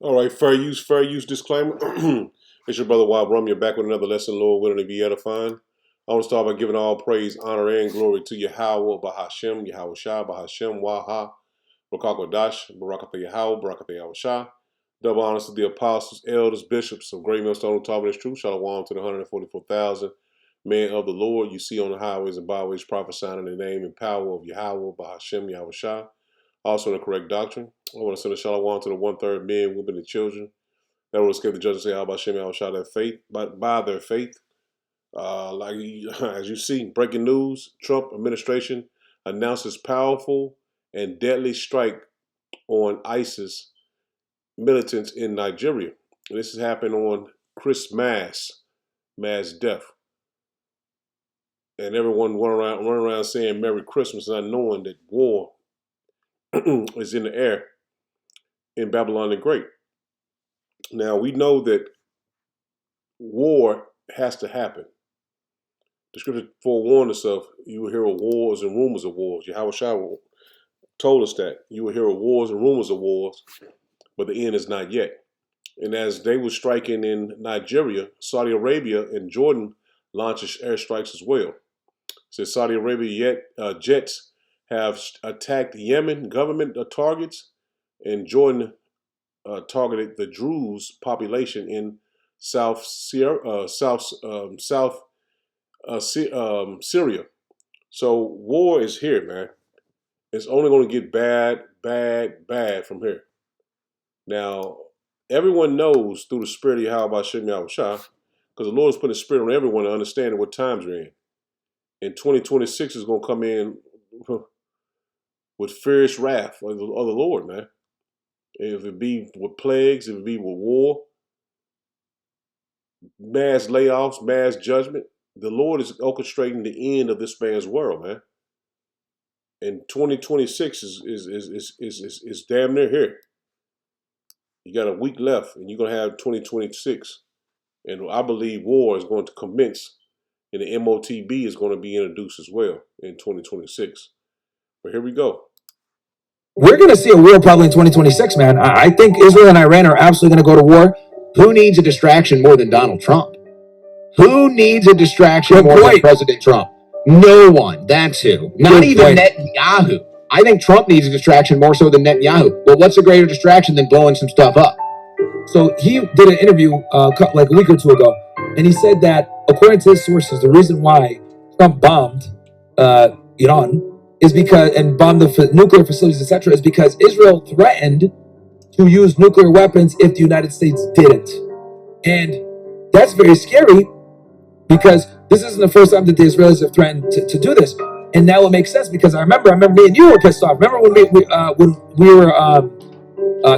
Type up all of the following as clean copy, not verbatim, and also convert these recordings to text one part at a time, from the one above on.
All right, fair use disclaimer. It's your brother Wild Rum. You're back with another lesson, Lord, willing to be edifying. I want to start by giving all praise, honor, and glory to Yahweh, Bahashem, Yahweh Shah, Bahashem, Waha, Rakakwadash, Barakatha Yahweh, Barakatha Yahweh Shah. Double honors to the apostles, elders, bishops of Great Millstone, Tarbin's Truth. Shalom to the 144,000 men of the Lord you see on the highways and byways prophesying in the name and power of Yahweh, Bahashem, Yahweh Shah. Also in the correct doctrine. I want to send a shalom to the 1/3 men, women, and children that will escape the judgment say, how about Shem Yahweh Shah, their faith, by their faith. As you see, breaking news, Trump administration announces powerful and deadly strike on ISIS militants in Nigeria. And this has happened on Christmas, mass death. And everyone running around saying Merry Christmas, not knowing that war is in the air in Babylon the Great. Now, we know that war has to happen. The scripture forewarned us of, you will hear of wars and rumors of wars. Yahweh Shah told us that. You will hear of wars and rumors of wars, but the end is not yet. And as they were striking in Nigeria, Saudi Arabia and Jordan launched airstrikes as well. So Saudi Arabia jets have attacked Yemen government targets, and Jordan targeted the Druze population in South Syria. So war is here, man. It's only going to get bad from here. Now, everyone knows through the spirit of Yahweh Hashem Yahweh Shah, because the Lord has put a spirit on everyone to understand what times we're in. And 2026 is going to come in with fierce wrath of the Lord, man. If it be with plagues, if it be with war, mass layoffs, mass judgment, the Lord is orchestrating the end of this man's world, man. And 2026 is damn near here. You got a week left, and you're gonna have 2026, and I believe war is going to commence, and the MOTB is going to be introduced as well in 2026. But here we go. We're going to see a war probably in 2026, man. I think Israel and Iran are absolutely going to go to war. Who needs a distraction more than Donald Trump? Who needs a distraction more than President Trump? No one. That's who. Not even Netanyahu. I think Trump needs a distraction more so than Netanyahu. But what's a greater distraction than blowing some stuff up? So he did an interview like a week or two ago, and he said that according to his sources, the reason why Trump bombed Iran is because, and bombed the nuclear facilities, etc., is because Israel threatened to use nuclear weapons if the United States didn't. And that's very scary because this isn't the first time that the Israelis have threatened to do this. And now it makes sense because I remember me and you were pissed off. Remember when we were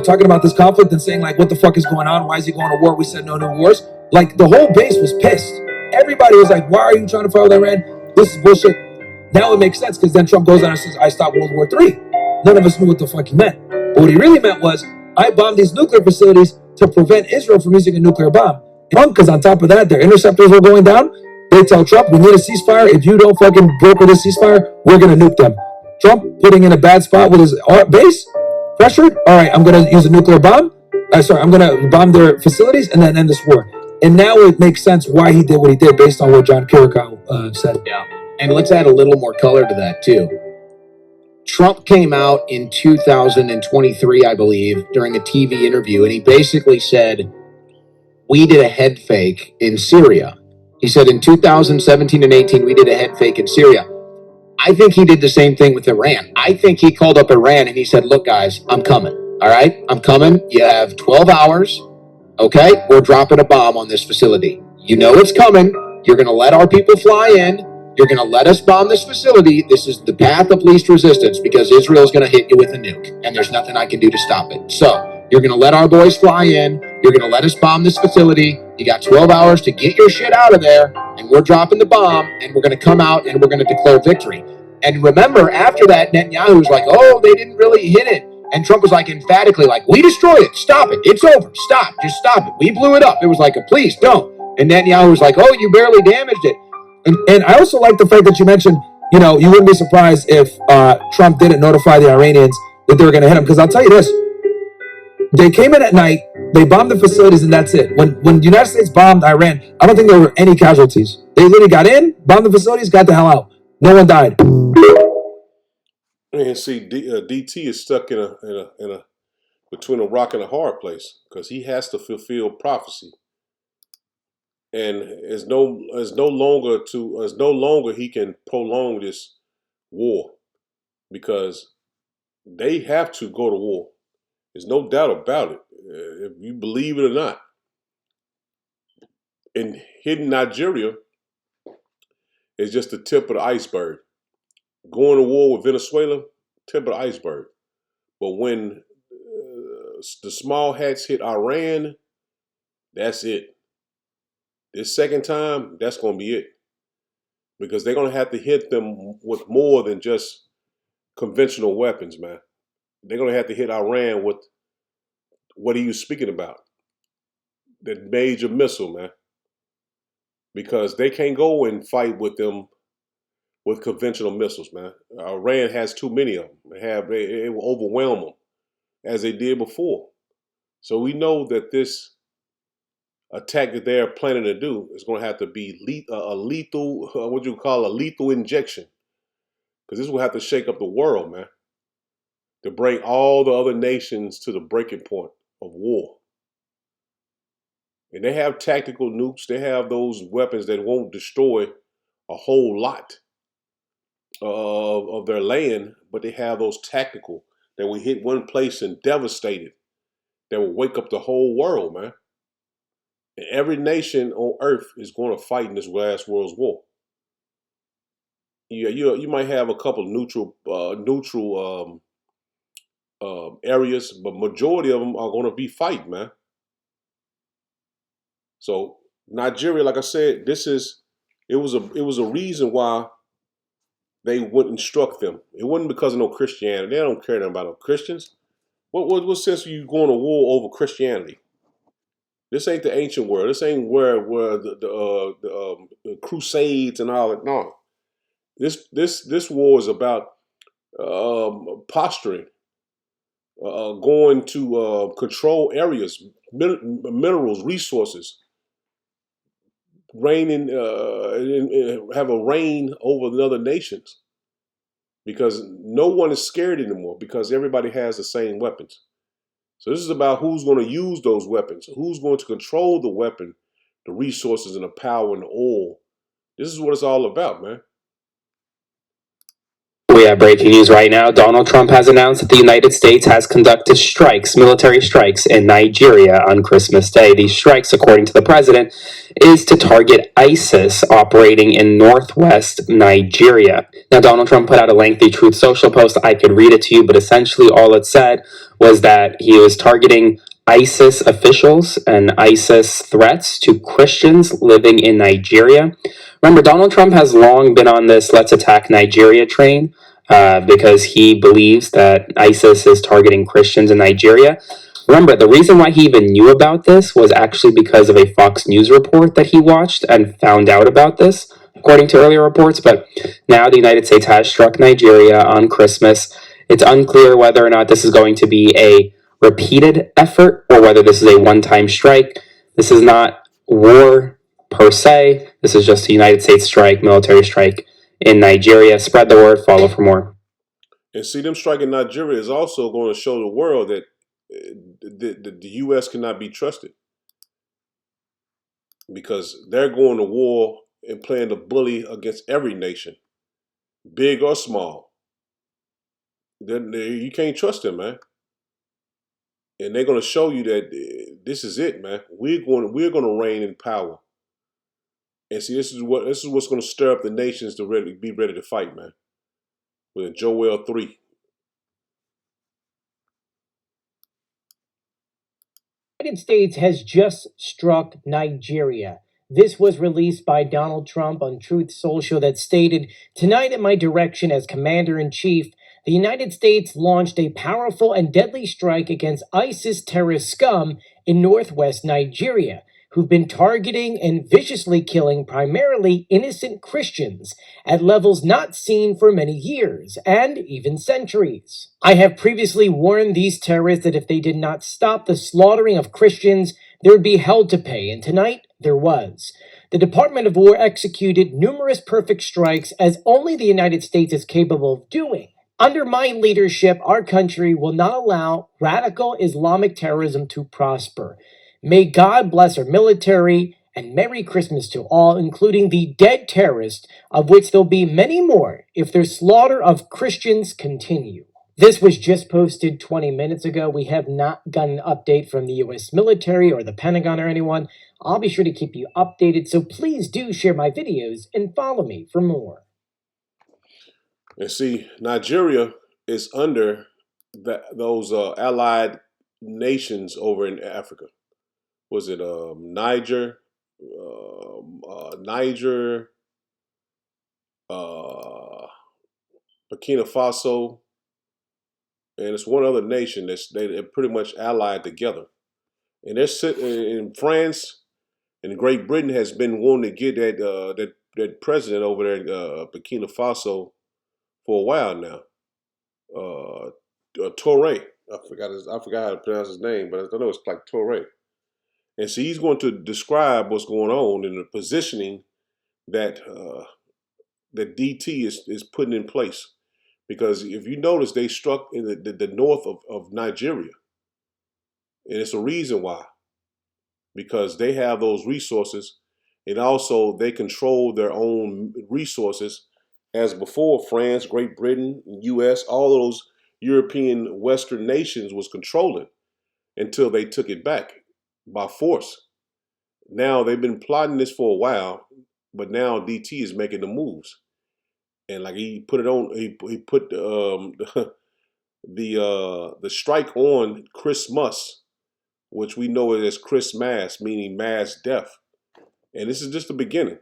talking about this conflict and saying, like, what the fuck is going on? Why is he going to war? We said no new wars. Like, the whole base was pissed. Everybody was like, why are you trying to fight with Iran? This is bullshit. Now it makes sense because then Trump goes on and says, I stopped World War III. None of us knew what the fuck he meant. But what he really meant was, I bombed these nuclear facilities to prevent Israel from using a nuclear bomb. Because on top of that, their interceptors were going down. They tell Trump, we need a ceasefire. If you don't fucking broker this ceasefire, we're going to nuke them. Trump putting in a bad spot with his base, pressured. All right, I'm going to use a nuclear bomb. I'm going to bomb their facilities and then end this war. And now it makes sense why he did what he did based on what John Kirikow said. Yeah. And let's add a little more color to that, too. Trump came out in 2023, I believe, during a TV interview, and he basically said, we did a head fake in Syria. He said in 2017 and 18, we did a head fake in Syria. I think he did the same thing with Iran. I think he called up Iran and he said, look, guys, I'm coming. All right, I'm coming. You have 12 hours. Okay, we're dropping a bomb on this facility. You know it's coming. You're going to let our people fly in. You're going to let us bomb this facility. This is the path of least resistance because Israel is going to hit you with a nuke, and there's nothing I can do to stop it. So you're going to let our boys fly in. You're going to let us bomb this facility. You got 12 hours to get your shit out of there, and we're dropping the bomb, and we're going to come out, and we're going to declare victory. And remember, after that, Netanyahu was like, oh, they didn't really hit it. And Trump was like emphatically like, we destroyed it. Stop it. It's over. Stop. Just stop it. We blew it up. It was like, please don't. And Netanyahu was like, oh, you barely damaged it. And I also like the fact that you mentioned, you wouldn't be surprised if Trump didn't notify the Iranians that they were going to hit him. Because I'll tell you this, they came in at night They bombed the facilities and that's it. When the United States bombed Iran, I don't think there were any casualties. They literally got in, bombed the facilities, got the hell out. No one died. And see, DT is stuck in a between a rock and a hard place because he has to fulfill prophecy, and it's no longer he can prolong this war because they have to go to war. There's no doubt about it, if you believe it or not. And hidden Nigeria is just the tip of the iceberg. Going to war with Venezuela, tip of the iceberg. But when the small hats hit Iran, that's it. This second time, that's going to be it. Because they're going to have to hit them with more than just conventional weapons, man. They're going to have to hit Iran with what he was speaking about. That major missile, man. Because they can't go and fight with them with conventional missiles, man. Iran has too many of them. It will overwhelm them as they did before. So we know that this attack that they're planning to do is going to have to be a lethal, what you call a lethal injection. Because this will have to shake up the world, man. To bring all the other nations to the breaking point of war. And they have tactical nukes. They have those weapons that won't destroy a whole lot of their land, but they have those tactical that will hit one place and devastate it. That will wake up the whole world, man. And every nation on earth is going to fight in this last world's war. Yeah, you might have a couple neutral areas, but majority of them are going to be fight, man. So Nigeria, like I said, it was a reason why they wouldn't struck them. It wasn't because of no Christianity. They don't care about no Christians. What sense are you going to war over Christianity? This ain't the ancient world. This ain't where the Crusades and all that. No, this war is about posturing, going to control areas, minerals, resources, reigning, have a reign over the other nations. Because no one is scared anymore because everybody has the same weapons. So this is about who's going to use those weapons, who's going to control the weapon, the resources and the power and the oil. This is what it's all about, man. We have breaking news right now. Donald Trump has announced that the United States has conducted military strikes in Nigeria on Christmas Day. These strikes, according to the president, is to target ISIS operating in northwest Nigeria. Now, Donald Trump put out a lengthy Truth Social post. I could read it to you, but essentially all it said was that he was targeting ISIS officials and ISIS threats to Christians living in Nigeria. Remember, Donald Trump has long been on this let's attack Nigeria train because he believes that ISIS is targeting Christians in Nigeria. Remember, the reason why he even knew about this was actually because of a Fox News report that he watched and found out about this, according to earlier reports. But now the United States has struck Nigeria on Christmas. It's unclear whether or not this is going to be a repeated effort or whether this is a one-time strike. This is not war per se. This is just a United States strike, military strike in Nigeria. Spread the word. Follow for more. And see, them striking Nigeria is also going to show the world that the U.S. cannot be trusted because they're going to war and playing the bully against every nation, big or small. You can't trust them, man. And they're going to show you that this is it, man. We're going to reign in power. And see, this is what's going to stir up the nations to be ready to fight, man. With Joel 3. The United States has just struck Nigeria. This was released by Donald Trump on Truth Social that stated, "Tonight at my direction as Commander-in-Chief, the United States launched a powerful and deadly strike against ISIS terrorist scum in northwest Nigeria, who've been targeting and viciously killing primarily innocent Christians at levels not seen for many years and even centuries. I have previously warned these terrorists that if they did not stop the slaughtering of Christians, there would be hell to pay, and tonight there was. The Department of War executed numerous perfect strikes as only the United States is capable of doing. Under my leadership, our country will not allow radical Islamic terrorism to prosper. May God bless our military, and Merry Christmas to all, including the dead terrorists, of which there'll be many more if their slaughter of Christians continue. This was just posted 20 minutes ago. We have not gotten an update from the U.S. military or the Pentagon or anyone. I'll be sure to keep you updated, so please do share my videos and follow me for more. And see, Nigeria is under those allied nations over in Africa. Was it Niger, Burkina Faso, and it's one other nation they're pretty much allied together. And they're sitting in France, and Great Britain has been wanting to get that president over there in Burkina Faso for a while now. Touré, I forgot how to pronounce his name, but I know it's like Touré. And so he's going to describe what's going on and the positioning that that DT is putting in place. Because if you notice, they struck in the north of Nigeria. And it's a reason why. Because they have those resources, and also they control their own resources. As before, France, Great Britain, US, all those European Western nations was controlling until they took it back by force. Now they've been plotting this for a while, but now DT is making the moves. And like he put it on, he put the strike on Christmas, which we know it as Christmas, meaning mass death. And this is just the beginning,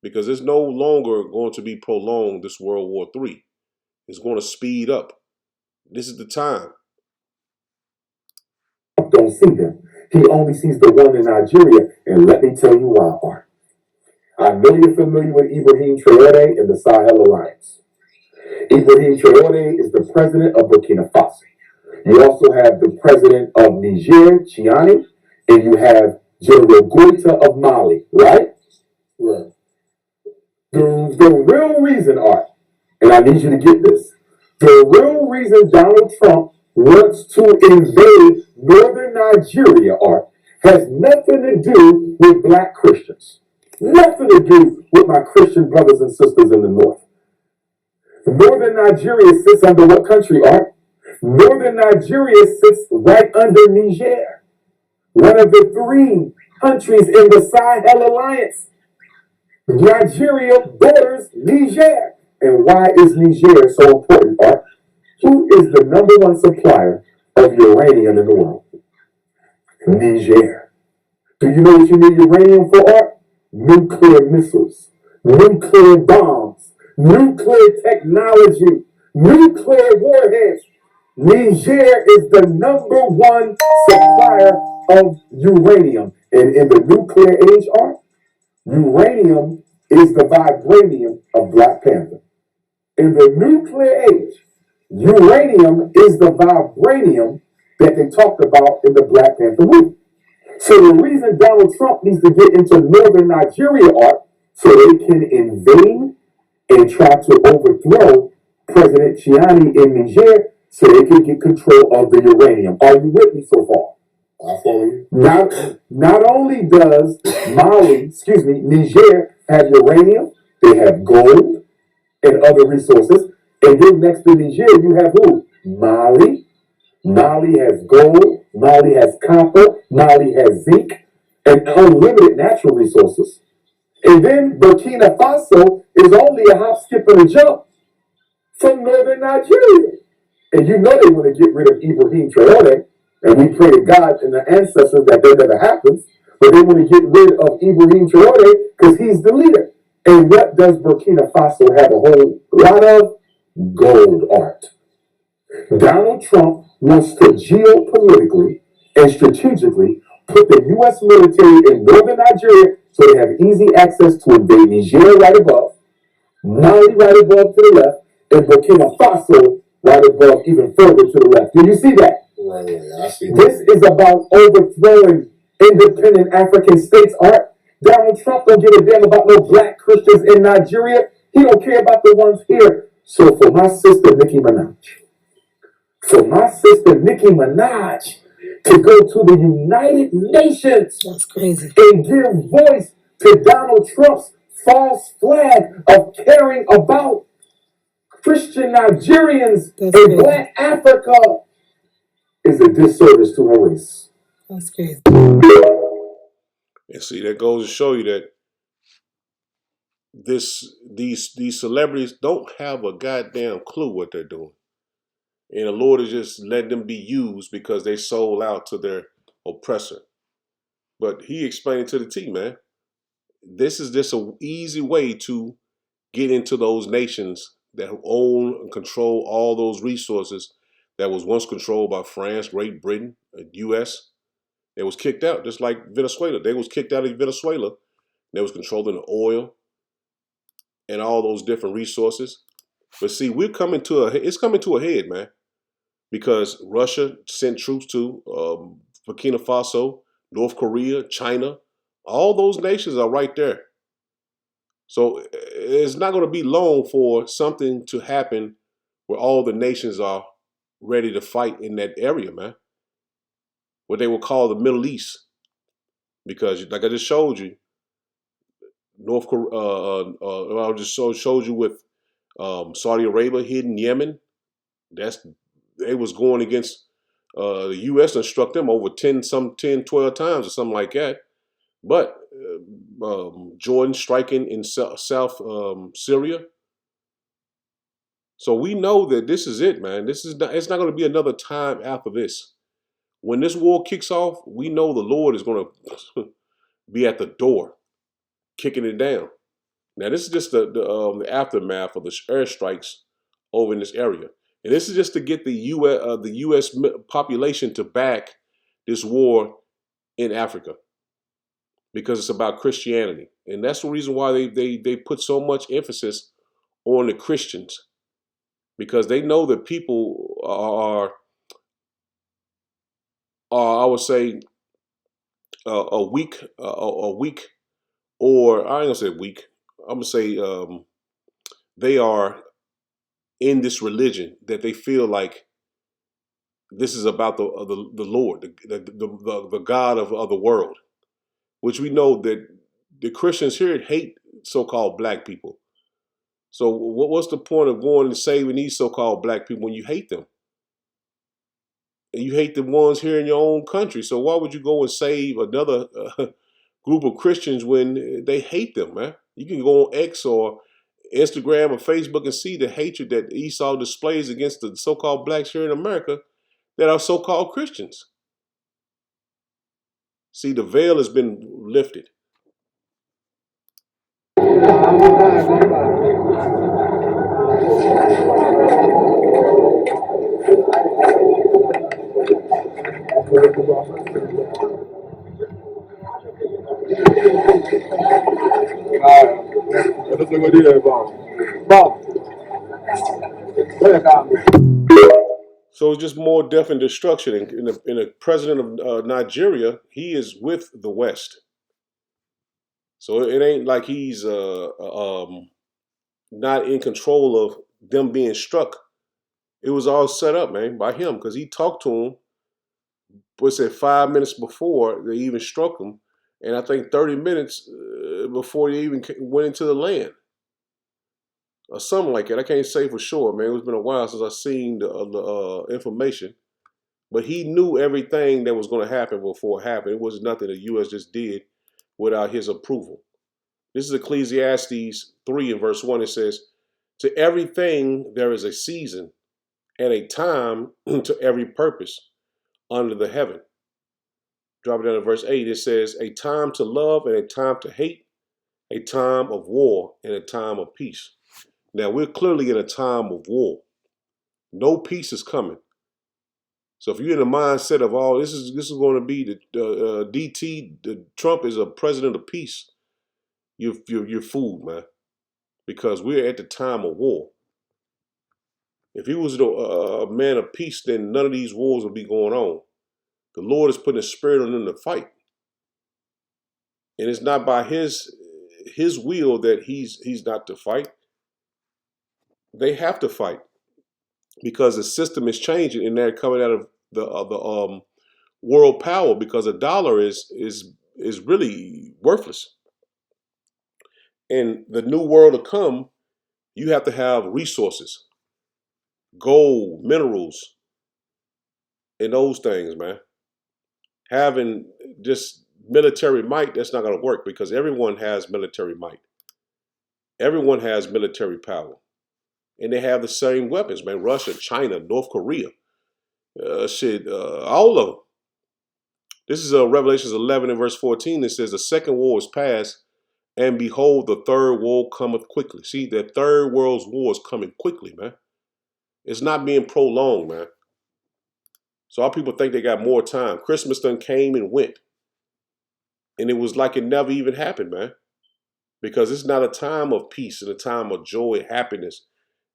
because it's no longer going to be prolonged, this World War III. It's going to speed up. This is the time. Don't see them. He only sees the one in Nigeria, and let me tell you why, Art. I know you're familiar with Ibrahim Traoré and the Sahel Alliance. Ibrahim Traoré is the president of Burkina Faso. You also have the president of Niger, Chiani, and you have General Goita of Mali, right? Right. The real reason, Art, and I need you to get this, the real reason Donald Trump wants to invade northern Nigeria, Art, has nothing to do with black Christians. Nothing to do with my Christian brothers and sisters in the north. Northern Nigeria sits under what country, Art? Northern Nigeria sits right under Niger, one of the 3 countries in the Sahel Alliance. Nigeria borders Niger. And why is Niger so important, Art? Who is the #1 supplier of uranium in the world? Niger. Do you know what you need uranium for, Art? Nuclear missiles, nuclear bombs, nuclear technology, nuclear warheads. Niger is the #1 supplier of uranium. And in the nuclear age, Art, uranium is the vibranium of Black Panther. In the nuclear age, uranium is the vibranium that they talked about in the Black Panther movie. So the reason Donald Trump needs to get into northern Nigeria, Art, so they can invade and try to overthrow President Chiani in Niger, so they can get control of the uranium. Are you with me so far? I follow you. Not only does Niger have uranium, they have gold and other resources. And then next to Niger, you have who? Mali. Mali has gold. Mali has copper. Mali has zinc and unlimited natural resources. And then Burkina Faso is only a hop, skip, and a jump from northern Nigeria. And you know they want to get rid of Ibrahim Traoré. And we pray to God and the ancestors that never happens. But they want to get rid of Ibrahim Traoré because he's the leader. And what does Burkina Faso have a whole lot of? Gold, Art. Donald Trump wants to geopolitically and strategically put the U.S. military in northern Nigeria so they have easy access to invade Niger right above, Mali right above to the left, and Burkina Faso right above even further to the left. Do you see that? Right, I see. This is about overthrowing independent African states, Art. Donald Trump don't give a damn about no black Christians in Nigeria. He don't care about the ones here. So for my sister Nicki Minaj, to go to the United Nations, that's crazy, and give voice to Donald Trump's false flag of caring about Christian Nigerians in Black Africa is a disservice to her race. That's crazy. And see, that goes to show you that these celebrities don't have a goddamn clue what they're doing. And the Lord is just letting them be used because they sold out to their oppressor. But he explained to the T, man, this is just an easy way to get into those nations that own and control all those resources that was once controlled by France, Great Britain, U.S. They was kicked out, just like Venezuela. They was kicked out of Venezuela. They was controlling the oil and all those different resources. But see, it's coming to a head, man, because Russia sent troops to Burkina Faso, North Korea, China. All those nations are right there. So it's not going to be long for something to happen where all the nations are ready to fight in that area, man. What they will call the Middle East. Because like I just showed you, North Korea, I just showed you with Saudi Arabia hitting Yemen. They was going against the U.S. and struck them over 10, 12 times or something like that. But Jordan striking in South Syria. So we know that this is it, man. It's not going to be another time after this. When this war kicks off, we know the Lord is going to be at the door, kicking it down. Now, this is just the aftermath of the airstrikes over in this area. And this is just to get the U.S. population to back this war in Africa, because it's about Christianity. And that's the reason why they put so much emphasis on the Christians, because they know that people are I would say, a weak, or I ain't gonna say weak. I'm gonna say they are in this religion that they feel like this is about the Lord, the God of the world, which we know that the Christians here hate so-called black people. So what's the point of going and saving these so-called black people when you hate them? And you hate the ones here in your own country. So why would you go and save another group of Christians when they hate them, man? You can go on X or Instagram or Facebook and see the hatred that Esau displays against the so-called blacks here in America that are so-called Christians. See, the veil has been lifted. So it's just more death and destruction. And the president of Nigeria, he is with the West. So it ain't like he's not in control of them being struck. It was all set up, man, by him, because he talked to him, what's it, 5 minutes before they even struck him, and I think 30 minutes before they even went into the land, or something like that. I can't say for sure, man. It's been a while since I've seen the information, but he knew everything that was going to happen before it happened. It was nothing the U.S. just did without his approval. This is Ecclesiastes 3 and verse 1. It says, "To everything there is a season and a time to every purpose under the heaven." Drop it down to verse 8. It says, "A time to love and a time to hate, a time of war and a time of peace." Now, we're clearly in a time of war. No peace is coming. So if you're in the mindset of, oh, this is going to be the Trump is a president of peace, you're fooled, man, because we're at the time of war. If he was a man of peace, then none of these wars would be going on. The Lord is putting a spirit on them to fight, and it's not by his will that he's not to fight. They have to fight because the system is changing, and they're coming out of the world power because a dollar is really worthless. In the new world to come, you have to have resources, gold, minerals, and those things, man. Having just military might, that's not going to work because everyone has military might. Everyone has military power. And they have the same weapons, man. Russia, China, North Korea, all of them. This is Revelations 11 and verse 14. It says, the second war is past, and behold, the third war cometh quickly. See, the third world's war is coming quickly, man. It's not being prolonged, man. So our people think they got more time. Christmas done came and went. And it was like it never even happened, man. Because it's not a time of peace and a time of joy, happiness.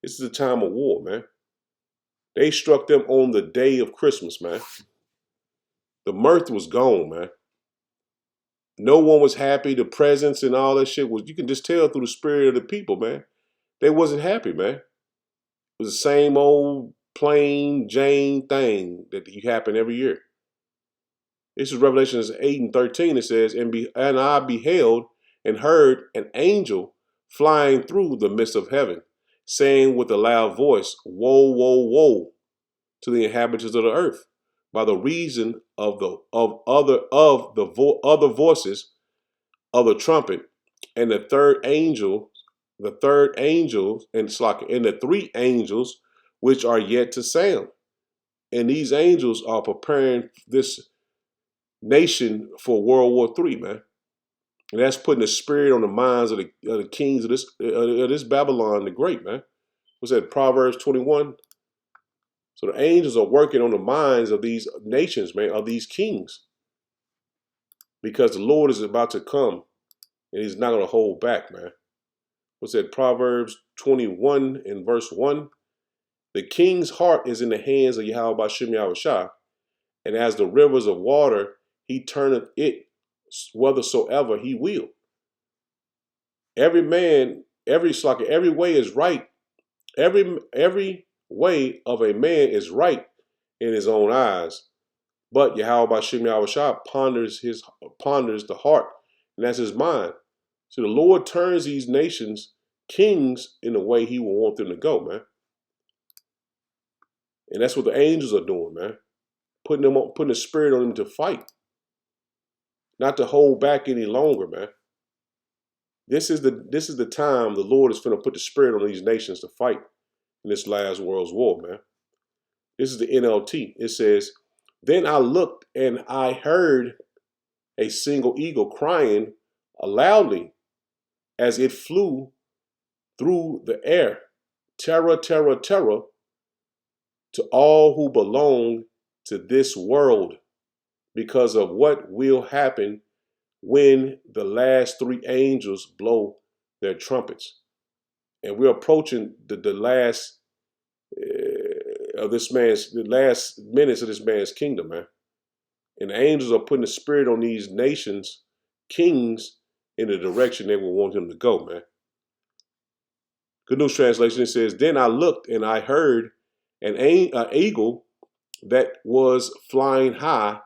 This is a time of war, man. They struck them on the day of Christmas, man. The mirth was gone, man. No one was happy. The presents and all that shit was, you can just tell through the spirit of the people, man. They wasn't happy, man. It was the same old plain Jane thing that happen every year. This is Revelations 8 and 13. It says, and I beheld and heard an angel flying through the midst of heaven, saying with a loud voice, woe, woe, woe to the inhabitants of the earth, by the reason of the other voices of the trumpet, and the third angel, and the three angels which are yet to sound. And these angels are preparing this nation for World War III, man. And that's putting a spirit on the minds of the kings of this Babylon the Great, man. What's that, Proverbs 21? So the angels are working on the minds of these nations, man, of these kings. Because the Lord is about to come, and he's not going to hold back, man. What's that, Proverbs 21 and verse 1? The king's heart is in the hands of Yahweh Ba'Shem Yahushua, and as the rivers of water, he turneth it whithersoever he will. Every man, every way is right. Every way of a man is right in his own eyes. But Yahweh Ba'Shem Yahushua ponders the heart, and that's his mind. So the Lord turns these nations, kings, in the way he will want them to go, man. And that's what the angels are doing, man. Putting a spirit on them to fight. Not to hold back any longer, man. This is the time the Lord is going to put the spirit on these nations to fight in this last world's war, man. This is the NLT. It says, then I looked and I heard a single eagle crying loudly as it flew through the air, terror, terror, terror, to all who belong to this world, because of what will happen when the last three angels blow their trumpets. And we're approaching the last the last minutes of this man's kingdom, man. And the angels are putting the spirit on these nations, kings, in the direction they will want him to go, man. Good News Translation, it says, then I looked and I heard an eagle that was flying high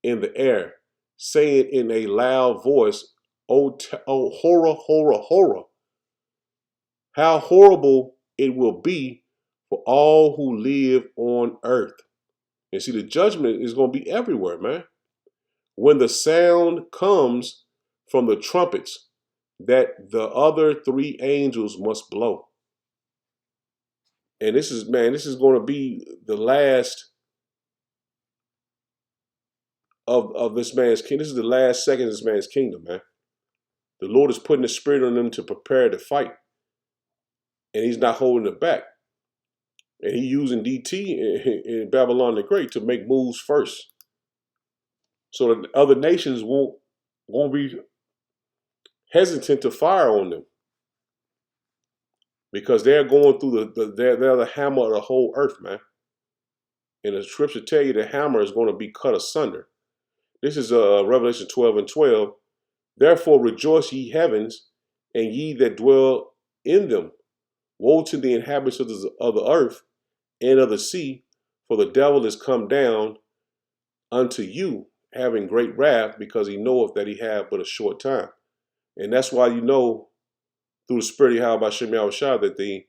in the air, saying in a loud voice, oh horror, horror, horror. How horrible it will be for all who live on earth. And see, the judgment is going to be everywhere, man. When the sound comes from the trumpets that the other three angels must blow. And this is going to be the last of this man's kingdom. This is the last second of this man's kingdom, man. The Lord is putting the spirit on them to prepare to fight. And he's not holding it back. And he using DT in Babylon the Great to make moves first, so that other nations won't be hesitant to fire on them, because they're going through they're the hammer of the whole earth, man. And the scripture tell you the hammer is going to be cut asunder. This is Revelation 12:12. Therefore rejoice, ye heavens, and ye that dwell in them. Woe to the inhabitants of the earth and of the sea, for the devil is come down unto you, having great wrath, because he knoweth that he have but a short time. And that's why you know through the Spirit of Yahweh Shem Yahushua that the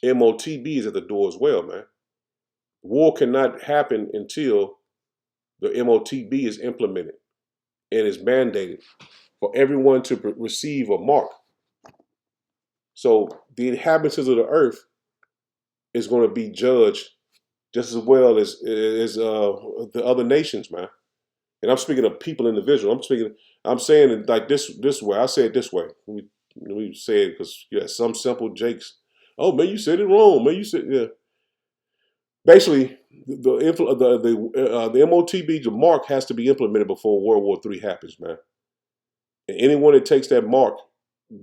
MOTB is at the door as well, man. War cannot happen until the MOTB is implemented and is mandated for everyone to receive a mark. So the inhabitants of the earth is going to be judged just as well as the other nations, man. And I'm speaking of people individual. I'm saying it like this way. I say it this way. We say it because some simple jakes. Oh man, you said it wrong. Man, you said yeah. Basically, the MOTB, the mark has to be implemented before World War III happens, man. And anyone that takes that mark,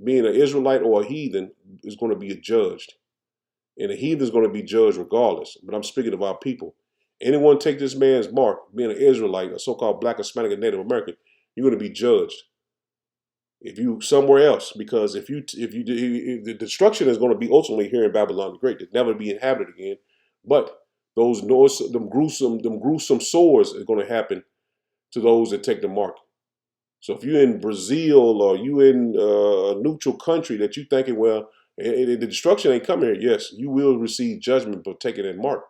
being an Israelite or a heathen, is going to be judged. And a heathen is going to be judged regardless. But I'm speaking of our people. Anyone take this man's mark, being an Israelite, a so-called Black, Hispanic, and Native American, you're going to be judged. If you somewhere else, because if the destruction is going to be ultimately here in Babylon the Great, it's never be inhabited again. But them gruesome sores are going to happen to those that take the mark. So if you're in Brazil or you in a neutral country that you thinking, well, the destruction ain't coming here. Yes, you will receive judgment for taking that mark,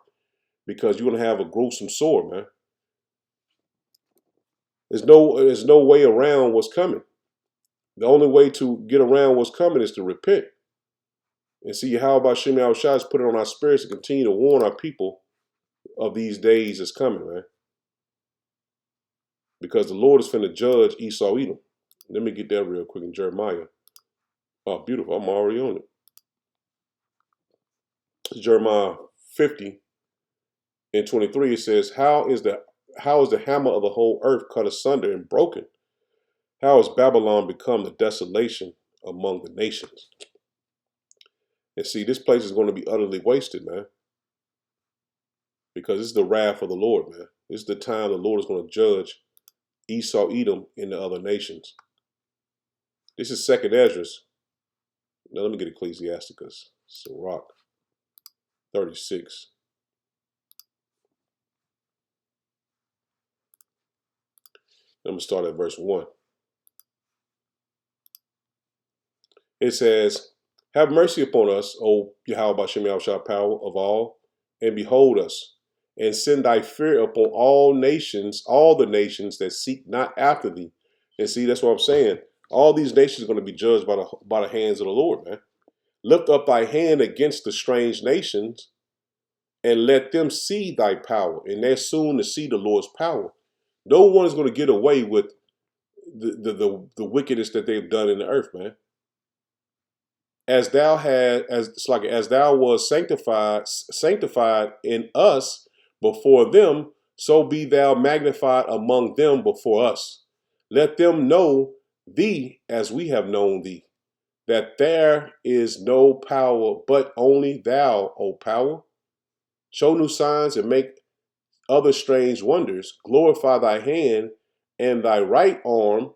because you're going to have a gruesome sore, man. There's no way around what's coming. The only way to get around what's coming is to repent. And see how about Shem Yahushua has put it on our spirits to continue to warn our people of these days that's coming, man. Because the Lord is finna judge Esau Edom. Let me get that real quick in Jeremiah. Oh, beautiful. I'm already on it. Jeremiah 50:23. It says, How is the hammer of the whole earth cut asunder and broken? How has Babylon become the desolation among the nations? And see, this place is going to be utterly wasted, man. Because this is the wrath of the Lord, man. This is the time the Lord is going to judge Esau, Edom, and the other nations. This is 2nd Esdras. Now let me get Ecclesiasticus. Sirach 36. I'm going to start at verse 1. It says, Have mercy upon us, O Yahweh Shem Yahushua, power of all, and behold us, and send thy fear upon all nations, all the nations that seek not after thee. And see, that's what I'm saying. All these nations are going to be judged by the hands of the Lord, man. Lift up thy hand against the strange nations, and let them see thy power. And they're soon to see the Lord's power. No one is going to get away with the wickedness that they've done in the earth, man. As thou was sanctified in us before them, so be thou magnified among them before us. Let them know thee as we have known thee, that there is no power but only thou, O power. Show new signs and make other strange wonders. Glorify thy hand and thy right arm,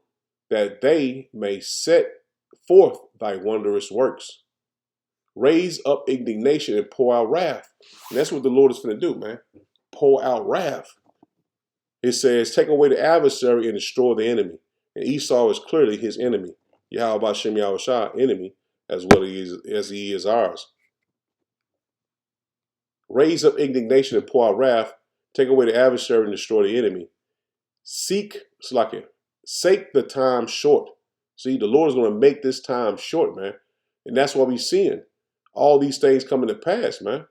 that they may set forth thy wondrous works. Raise up indignation and pour out wrath. And that's what the Lord is going to do, man. Pour out wrath. It says, take away the adversary and destroy the enemy. And Esau is clearly his enemy. Yahweh Shem Yahushua, enemy, as well as he is ours. Raise up indignation and pour out wrath. Take away the adversary and destroy the enemy. Sake the time short. See, the Lord is going to make this time short, man. And that's why we're seeing all these things coming to pass, man.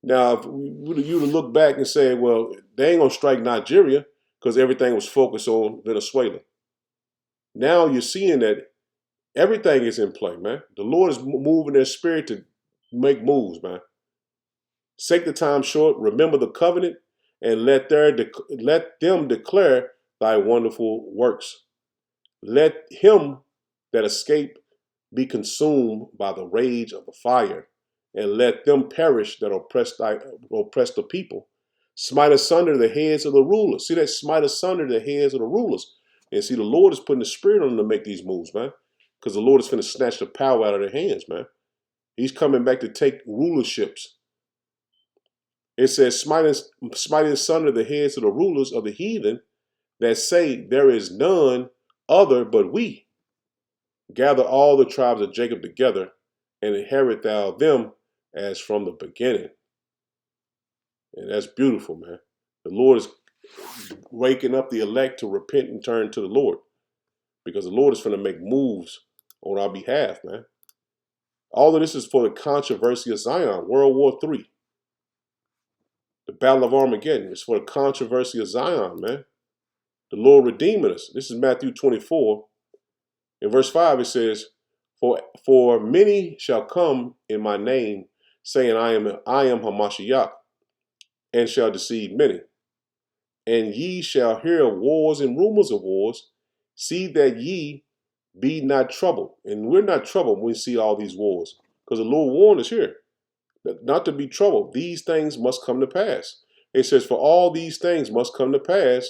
Now, if you to look back and say, well, they ain't going to strike Nigeria because everything was focused on Venezuela. Now you're seeing that everything is in play, man. The Lord is moving their spirit to make moves, man. Sake the time short, remember the covenant, and let them declare thy wonderful works. Let him that escape be consumed by the rage of the fire, and let them perish that oppress the people. Smite asunder the heads of the rulers. See that? Smite asunder the heads of the rulers. And see, the Lord is putting the spirit on them to make these moves, man. Because the Lord is going to snatch the power out of their hands, man. He's coming back to take rulerships. It says, smiting asunder the heads of the rulers of the heathen that say there is none other but we. Gather all the tribes of Jacob together and inherit thou them as from the beginning. And that's beautiful, man. The Lord is waking up the elect to repent and turn to the Lord, because the Lord is going to make moves on our behalf, man. All of this is for the controversy of Zion, World War III. The Battle of Armageddon is for the controversy of Zion, man. The Lord redeeming us. This is Matthew 24. In verse 5, it says, For many shall come in my name, saying, I am Hamashiach, and shall deceive many. And ye shall hear of wars and rumors of wars. See that ye be not troubled. And we're not troubled when we see all these wars, because the Lord warned us here not to be troubled. These things must come to pass. It says, for all these things must come to pass,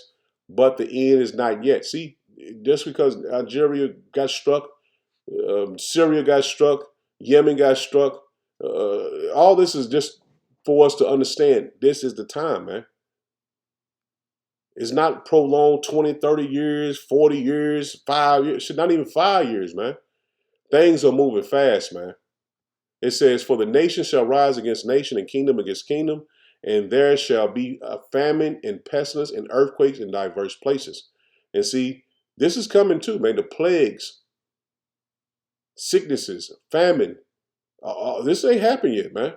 but the end is not yet. See, just because Algeria got struck, Syria got struck, Yemen got struck, all this is just for us to understand this is the time, man. It's not prolonged 20, 30 years, 40 years, 5 years, not even 5 years, man. Things are moving fast, man. It says, for the nation shall rise against nation and kingdom against kingdom, and there shall be a famine and pestilence and earthquakes in diverse places. And see, this is coming too, man. The plagues, sicknesses, famine. This ain't happened yet, man.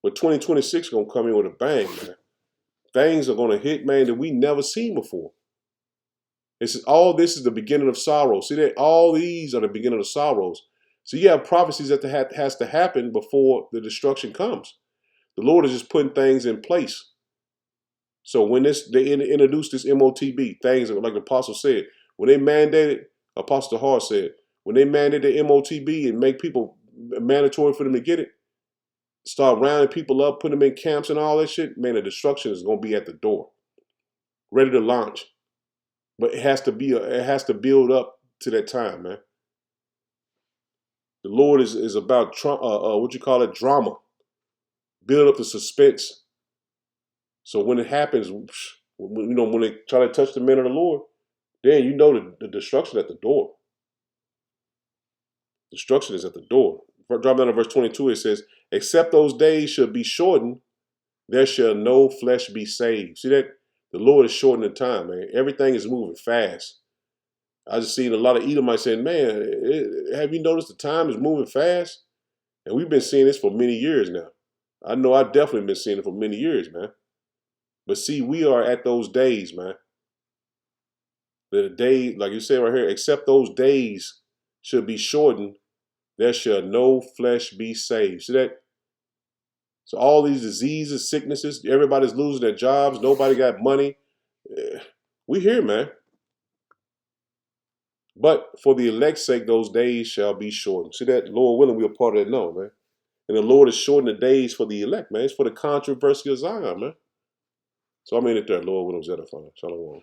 But 2026 is going to come in with a bang, man. Things are going to hit, man, that we never seen before. All this is the beginning of sorrow. See that? All these are the beginning of sorrows. So you have prophecies that has to happen before the destruction comes. The Lord is just putting things in place. So when they introduced this MOTB, things like the apostle said, when they mandated, Apostle Hart said, when they mandated the MOTB and make people mandatory for them to get it, start rounding people up, putting them in camps and all that shit, man, the destruction is going to be at the door, ready to launch. But it has to build up to that time, man. The Lord is about drama. Build up the suspense. So when it happens, when they try to touch the men of the Lord, then you know the destruction at the door. Destruction is at the door. Drop down to verse 22, it says, except those days should be shortened, there shall no flesh be saved. See that? The Lord is shortening the time, man. Everything is moving fast. I just seen a lot of Edomites saying, man, have you noticed the time is moving fast? And we've been seeing this for many years now. I know I've definitely been seeing it for many years, man. But see, we are at those days, man. The day, like you said right here, except those days should be shortened, there shall no flesh be saved. See that? So all these diseases, sicknesses, everybody's losing their jobs. Nobody got money. We here, man. But for the elect's sake, those days shall be shortened. See that? Lord willing, we're a part of that now, man. And the Lord is shortening the days for the elect, man. It's for the controversy of Zion, man. So I mean it there, Lord willing, edifying. Shalom.